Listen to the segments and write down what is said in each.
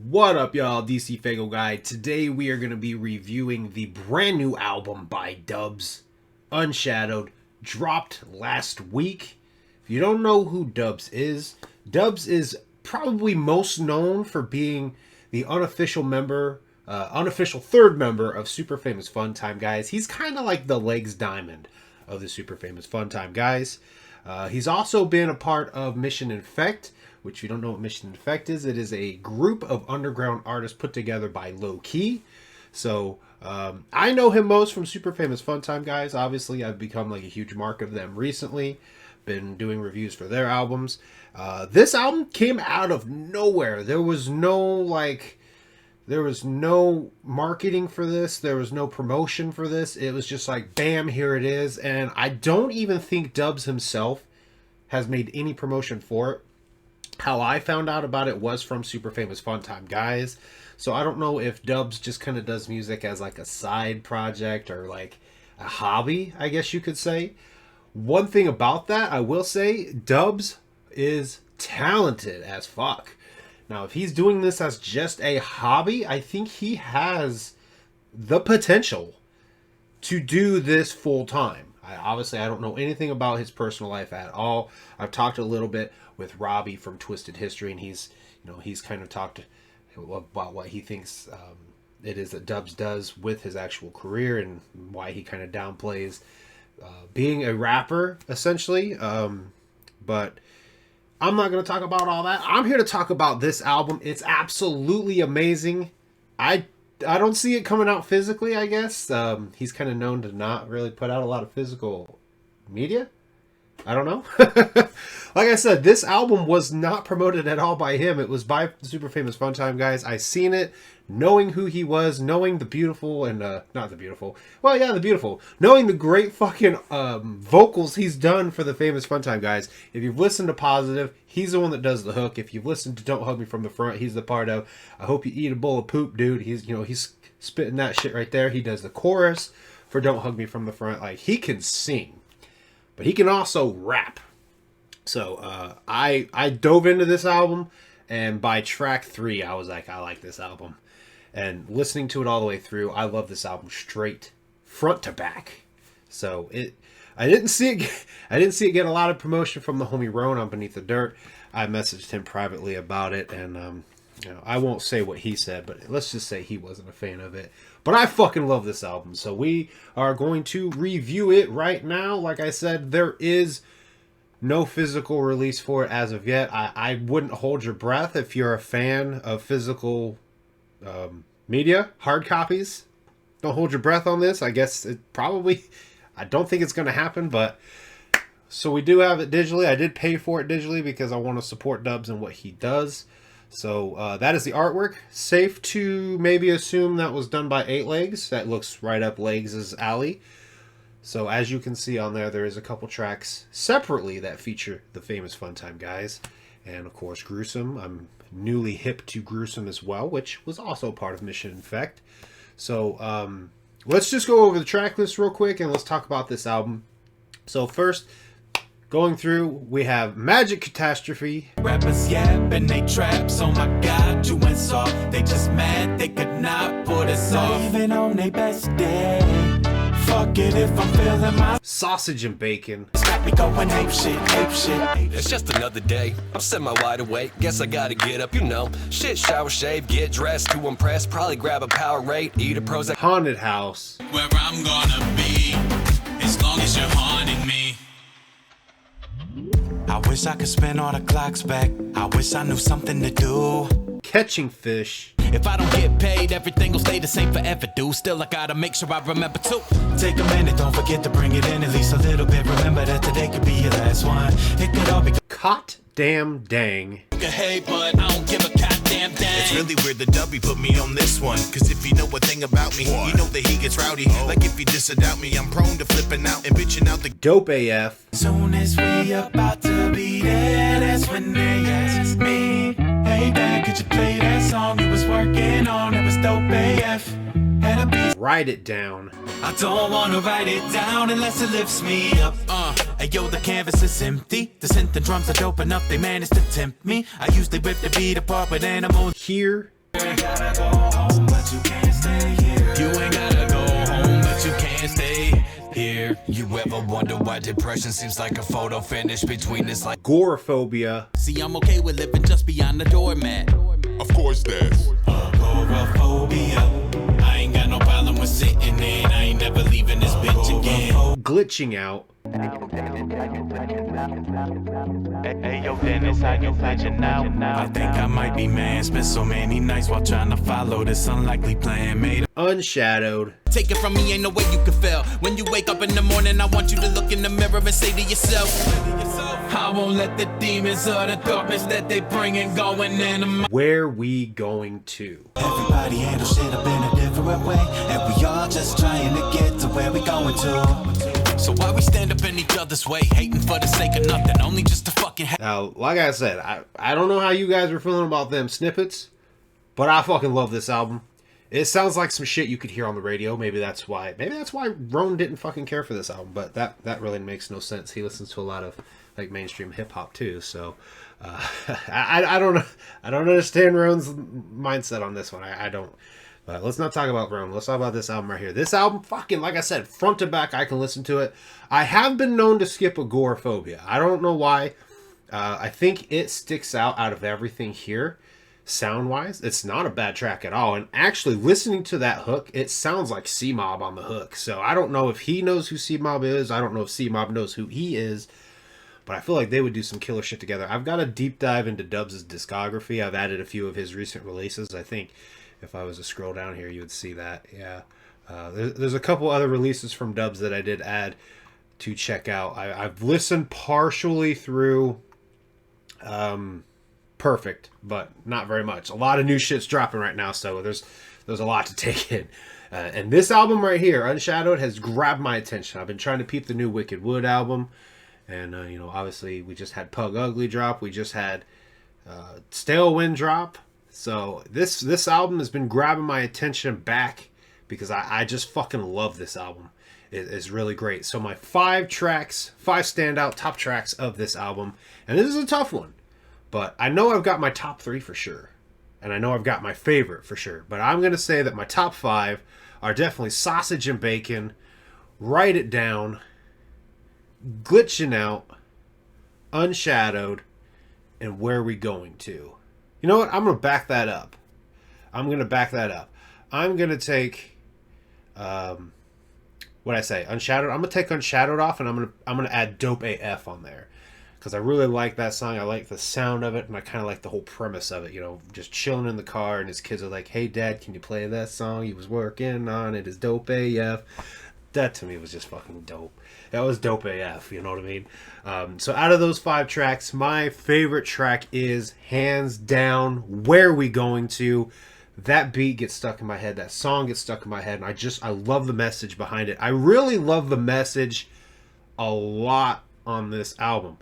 What up, y'all? DCFAYGOGUY. Today we are going to be reviewing the brand new album by Dubs, Unshadowed, dropped last week. If you don't know who Dubs is probably most known for being the unofficial third member of Super Famous Fun Time Guys. He's kind of like the Legs Diamond of the Super Famous Fun Time Guys. He's also been a part of Mission Infect, which if you don't know what Mission Infect is, it is a group of underground artists put together by Low Key. So I know him most from Super Famous Fun Time Guys. Obviously, I've become like a huge mark of them recently. Been doing reviews for their albums. This album came out of nowhere. There was no marketing for this. There was no promotion for this. It was just like, bam, here it is. And I don't even think Dubs himself has made any promotion for it. How I found out about it was from Super Famous Fun Time Guys. So I don't know if Dubs just kind of does music as like a side project or like a hobby, I guess you could say. One thing about that, I will say, Dubs is talented as fuck. Now, if he's doing this as just a hobby, I think he has the potential to do this full time. Obviously, I don't know anything about his personal life at all. I've talked a little bit with Robbie from Twisted History, and he's kind of talked about what he thinks it is that Dubs does with his actual career and why he kind of downplays being a rapper, essentially. But I'm not going to talk about all that. I'm here to talk about this album. It's absolutely amazing. I don't see it coming out physically, I guess. He's kind of known to not really put out a lot of physical media. I don't know. Like I said, this album was not promoted at all by him. It was by the Super Famous Fun Time Guys. I seen it, knowing who he was, knowing the beautiful and not the beautiful. Well, yeah, the beautiful. Knowing the great fucking vocals he's done for the Famous Fun Time Guys. If you've listened to Positive, he's the one that does the hook. If you've listened to Don't Hug Me From the Front, he's the part of I Hope You Eat a Bowl of Poop, dude. He's spitting that shit right there. He does the chorus for Don't Hug Me From the Front. Like, he can sing, but he can also rap. So I dove into this album, and by track 3, I was like, I like this album. And listening to it all the way through, I love this album straight front to back. So I didn't see it get a lot of promotion from the homie Roan on Beneath the Dirt. I messaged him privately about it, and I won't say what he said, but let's just say he wasn't a fan of it. But I fucking love this album, so we are going to review it right now. Like I said, there is no physical release for it as of yet. I wouldn't hold your breath if you're a fan of physical media, hard copies. Don't hold your breath on this. I guess I don't think it's going to happen, but so we do have it digitally. I did pay for it digitally because I want to support Dubs and what he does. So that is the artwork. Safe to maybe assume that was done by 8 Legs. That looks right up Legs' alley. So as you can see on there is a couple tracks separately that feature the Famous Fun Time Guys. And of course Gruesome. I'm newly hip to Gruesome as well, which was also part of Mission Infect. So let's just go over the track list real quick and let's talk about this album. So first, going through, we have Magic Catastrophe. Rappers yapping they traps, oh my god, you went soft. They just mad, they could not put us off. Even on their best day, fuck it if I'm feeling my Sausage and Bacon. It's got me going ape shit, ape shit. It's just another day, I'm semi-wide awake. Guess I gotta get up, shit, shower, shave, get dressed to impress. Probably grab a Powerade, eat a Prozac. Haunted House. Where I'm gonna be, as long as you're haunting me. I wish I could spin all the clocks back. I wish I knew something to do. Catching Fish. If I don't get paid, everything will stay the same forever, dude. Still, I gotta make sure I remember to take a minute, don't forget to bring it in at least a little bit. Remember that today could be your last one. It could all be Cot Damn Dang. hey, but I don't give a goddamn dang. It's really weird that Dubby put me on this one. Cause if you know a thing about me, you know that he gets rowdy. Like if you disavow me, I'm prone to flipping out and bitching out the Dope AF. Soon as we about to be there, that's when they ask me, hey dad, could you play that song you was working on? It was dope AF. Had a beat. Write It Down. I don't wanna write it down unless it lifts me up. Hey yo, the canvas is empty. The synth and drums are dope enough, they managed to tempt me. I usually rip the beat apart with animals. Here. And ain't gotta go home, but you can't stay here. You ain't gotta go home, but you can't stay here. You ever wonder why depression seems like a photo finish between us like Agoraphobia. See, I'm okay with living just beyond the doormat. Of course, that's Agoraphobia. I ain't got no problem with sitting in. I ain't never leaving this bitch again. Glitching out. Hey yo, Dennis, how you feeling now? I think I might be mad. Spent so many nights while trying to follow this unlikely plan. Made Unshadowed. Take it from me, ain't no way you can fail. When you wake up in the morning, I want you to look in the mirror and say to yourself, I won't let the demons or the darkness that they bring and going into my... Where we going to? Everybody handle shit up in a different way, and we all just trying to get to where we going to. So why we stand up in each other's way, hating for the sake of nothing, only just to fucking Now, like I said, I don't know how you guys were feeling about them snippets, but I fucking love this album. It sounds like some shit you could hear on the radio. Maybe that's why Ron didn't fucking care for this album, but that really makes no sense. He listens to a lot of like mainstream hip hop too, so I don't know. I don't understand Ron's mindset on this one. I don't. But let's not talk about Ron. Let's talk about this album right here. This album, fucking, like I said, front to back, I can listen to it. I have been known to skip Agoraphobia. I don't know why. I think it sticks out of everything here, sound-wise. It's not a bad track at all. And actually, listening to that hook, it sounds like C-Mob on the hook. So I don't know if he knows who C-Mob is. I don't know if C-Mob knows who he is. But I feel like they would do some killer shit together. I've got a deep dive into Dubs' discography. I've added a few of his recent releases. I think if I was to scroll down here, you would see that. Yeah. There's a couple other releases from Dubs that I did add to check out. I've listened partially through Perfect, but not very much. A lot of new shit's dropping right now, so there's a lot to take in. And this album right here, Unshadowed, has grabbed my attention. I've been trying to peep the new Wicked Wood album. And, obviously we just had Pug Ugly drop. We just had Stale Wind drop. So this album has been grabbing my attention back because I just fucking love this album. It's really great. So my 5 standout top tracks of this album. And this is a tough one. But I know I've got my top 3 for sure. And I know I've got my favorite for sure. But I'm going to say that my top 5 are definitely Sausage and Bacon, Write It Down, Glitching Out, Unshadowed, and Where We Going To. You know what? I'm going to back that up. I'm going to take what I say, Unshadowed. I'm going to take Unshadowed off, and I'm going to add Dope AF on there. Because I really like that song. I like the sound of it, and I kind of like the whole premise of it. Just chilling in the car, and his kids are like, hey, Dad, can you play that song you was working on? It is Dope AF. That, to me, was just fucking dope. That was Dope AF, you know what I mean? So out of those 5 tracks, my favorite track is, hands down, Where We Going To. That beat gets stuck in my head. That song gets stuck in my head, and I love the message behind it. I really love the message a lot on this album.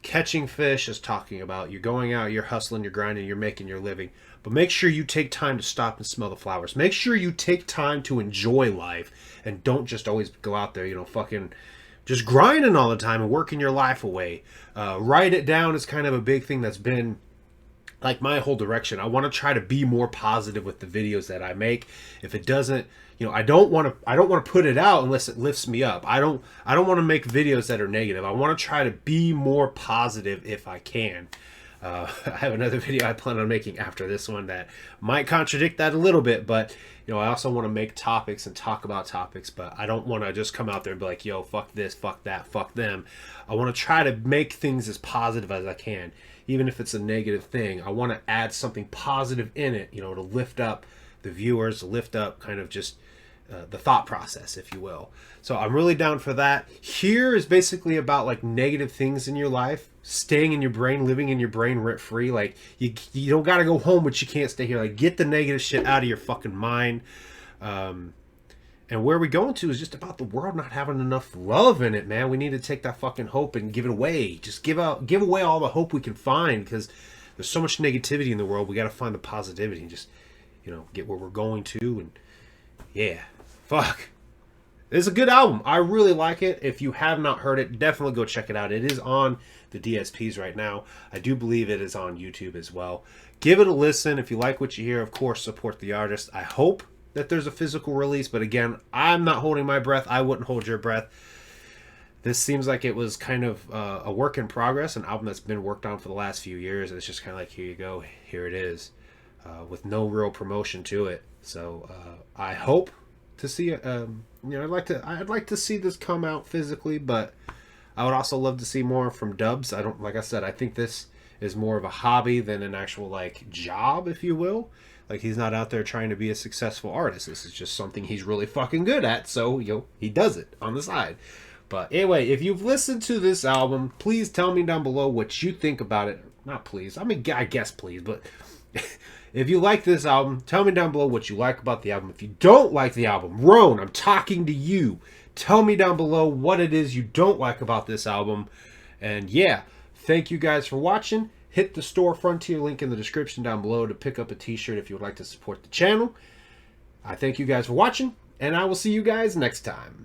Catching Fish is talking about you're going out, you're hustling, you're grinding, you're making your living, but make sure you take time to stop and smell the flowers. Make sure you take time to enjoy life and don't just always go out there, fucking just grinding all the time and working your life away. Write It Down is kind of a big thing that's been like my whole direction. I want to try to be more positive with the videos that I make. If it doesn't, I don't want to put it out unless it lifts me up. I don't want to make videos that are negative. I want to try to be more positive if I can. I have another video I plan on making after this one that might contradict that a little bit, but I also want to make topics and talk about topics, but I don't want to just come out there and be like, yo, fuck this, fuck that, fuck them. I want to try to make things as positive as I can. Even if it's a negative thing, I want to add something positive in it, to lift up the viewers, to lift up kind of just the thought process, if you will. So I'm really down for that. Here is basically about like negative things in your life, staying in your brain, living in your brain rent free. Like you don't got to go home, but you can't stay here. Like get the negative shit out of your fucking mind. And where we going to is just about the world not having enough love in it, man. We need to take that fucking hope and give it away. Just give away all the hope we can find, because there's so much negativity in the world. We got to find the positivity and just, get where we're going to. And yeah, fuck. It's a good album. I really like it. If you have not heard it, definitely go check it out. It is on the DSPs right now. I do believe it is on YouTube as well. give it a listen. If you like what you hear, of course, support the artist. I hope that there's a physical release, but again, I'm not holding my breath. I wouldn't hold your breath. This seems like it was kind of a work in progress, an album that's been worked on for the last few years. It's just kind of like, here you go, here it is, with no real promotion to it. So I hope to see it. I'd like to see this come out physically, but I would also love to see more from Dubs. Like I said, I think this is more of a hobby than an actual like job, if you will. Like, he's not out there trying to be a successful artist. This is just something he's really fucking good at. So he does it on the side. But anyway, if you've listened to this album, please tell me down below what you think about it. Not please. I mean, I guess please. But if you like this album, tell me down below what you like about the album. If you don't like the album, Roan, I'm talking to you. Tell me down below what it is you don't like about this album. And yeah, thank you guys for watching. Hit the Store Frontier link in the description down below to pick up a t-shirt if you would like to support the channel. I thank you guys for watching, and I will see you guys next time.